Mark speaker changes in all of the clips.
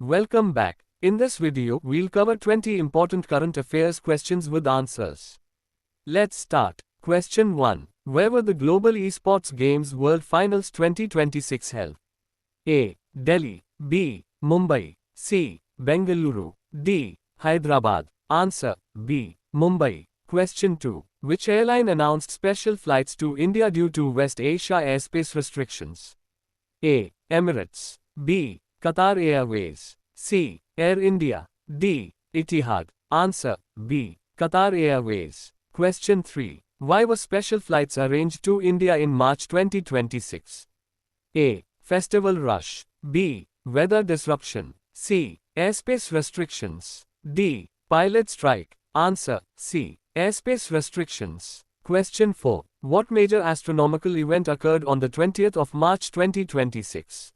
Speaker 1: Welcome back. In this video, we'll cover 20 important current affairs questions with answers. Let's start. Question 1. Where were the Global Esports Games World Finals 2026 held? A. Delhi. B. Mumbai. C. Bengaluru. D. Hyderabad. Answer. B. Mumbai. Question 2. Which airline announced special flights to India due to West Asia airspace restrictions? A. Emirates. B. Qatar Airways. C. Air India. D. Etihad. Answer. B. Qatar Airways. Question 3. Why were special flights arranged to India in March 2026? A. Festival rush. B. Weather disruption. C. Airspace restrictions. D. Pilot strike. Answer. C. Airspace restrictions. Question 4. What major astronomical event occurred on the 20th of March 2026?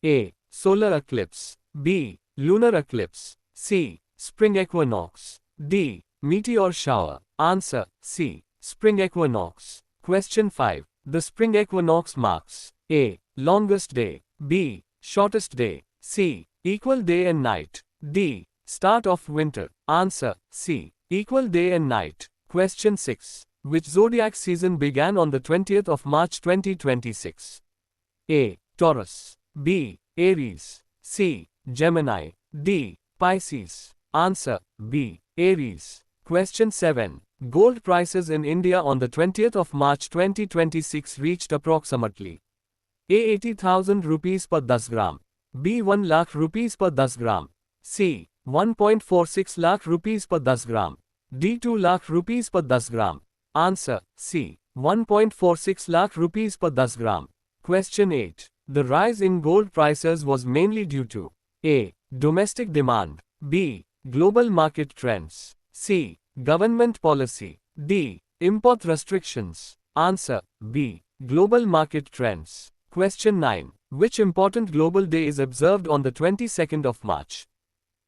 Speaker 1: A. Solar eclipse. B. Lunar eclipse. C. Spring equinox. D. Meteor shower. Answer. C. Spring equinox. Question 5. The spring equinox marks A. Longest day. B. Shortest day. C. Equal day and night. D. Start of winter. Answer. C. Equal day and night. Question 6. Which zodiac season began on the 20th of March 2026? A. Taurus. B. Aries. C. Gemini. D. Pisces. Answer. B. Aries. Question 7. Gold prices in India on the 20th of March 2026 reached approximately A. 80,000 rupees per 10 gram. B. 1 lakh rupees per 10 gram. C. 1.46 lakh rupees per 10 gram. D. 2 lakh rupees per 10 gram. Answer. C. 1.46 lakh rupees per 10 gram. Question 8. The rise in gold prices was mainly due to A. Domestic demand. B. Global market trends. C. Government policy. D. Import restrictions. Answer. B. Global market trends. Question 9. Which important global day is observed on the 22nd of March?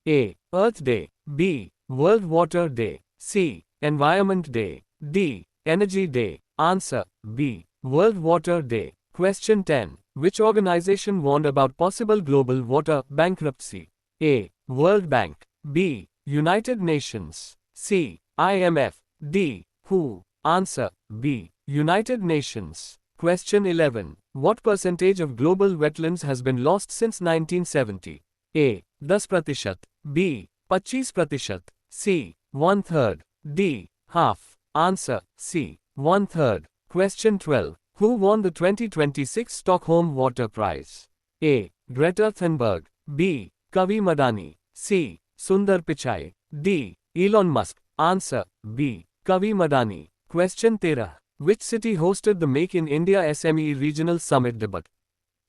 Speaker 1: A. Earth Day. B. World Water Day. C. Environment Day. D. Energy Day. Answer. B. World Water Day. Question 10. Which organization warned about possible global water bankruptcy? A. World Bank. B. United Nations. C. IMF. D. WHO. Answer. B. United Nations. Question 11. What percentage of global wetlands has been lost since 1970? A. 10%. B. 25%. C. 1/3. D. Half. Answer. C. 1/3. Question 12. Who won the 2026 Stockholm Water Prize? A. Greta Thunberg. B. Kavi Madani. C. Sundar Pichai. D. Elon Musk. Answer. B. Kavi Madani. Question 13. Which city hosted the Make in India SME Regional Summit debate?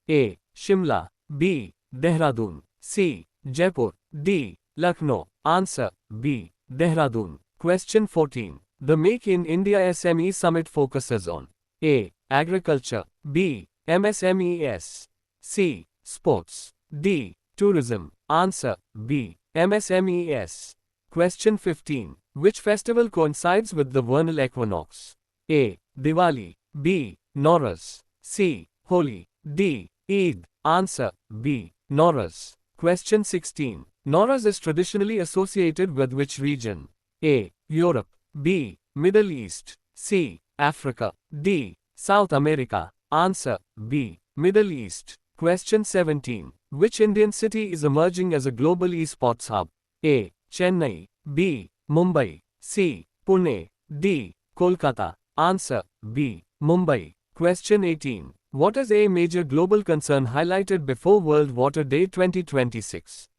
Speaker 1: A. Shimla. B. Dehradun. C. Jaipur. D. Lucknow. Answer. B. Dehradun. Question 14. The Make in India SME Summit focuses on A. Agriculture. B. MSMEs. C. Sports. D. Tourism. Answer. B. MSMEs. Question 15. Which festival coincides with the vernal equinox? A. Diwali. B. Nowruz. C. Holi. D. Eid. Answer. B. Nowruz. Question 16. Nowruz is traditionally associated with which region? A. Europe. B. Middle East. C. Africa. D. South America. Answer. B. Middle East. Question 17. Which Indian city is emerging as a global esports hub? A. Chennai. B. Mumbai. C. Pune. D. Kolkata. Answer. B. Mumbai. Question 18. What is a major global concern highlighted before World Water Day 2026?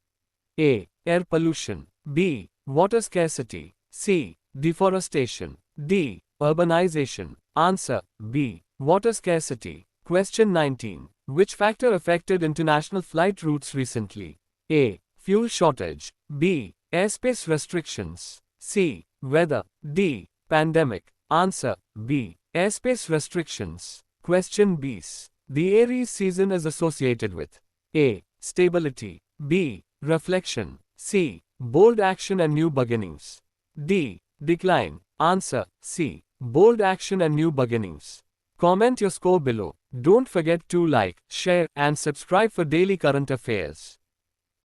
Speaker 1: A. Air pollution. B. Water scarcity. C. Deforestation. D. Urbanization. Answer. B. Water scarcity. Question 19. Which factor affected international flight routes recently? A. Fuel shortage. B. Airspace restrictions. C. Weather. D. Pandemic. Answer. B. Airspace restrictions. Question B's. The Aries season is associated with A. Stability. B. Reflection. C. Bold action and new beginnings. D. Decline. Answer. C. Bold action and new beginnings. Comment your score below. Don't forget to like, share, and subscribe for daily current affairs.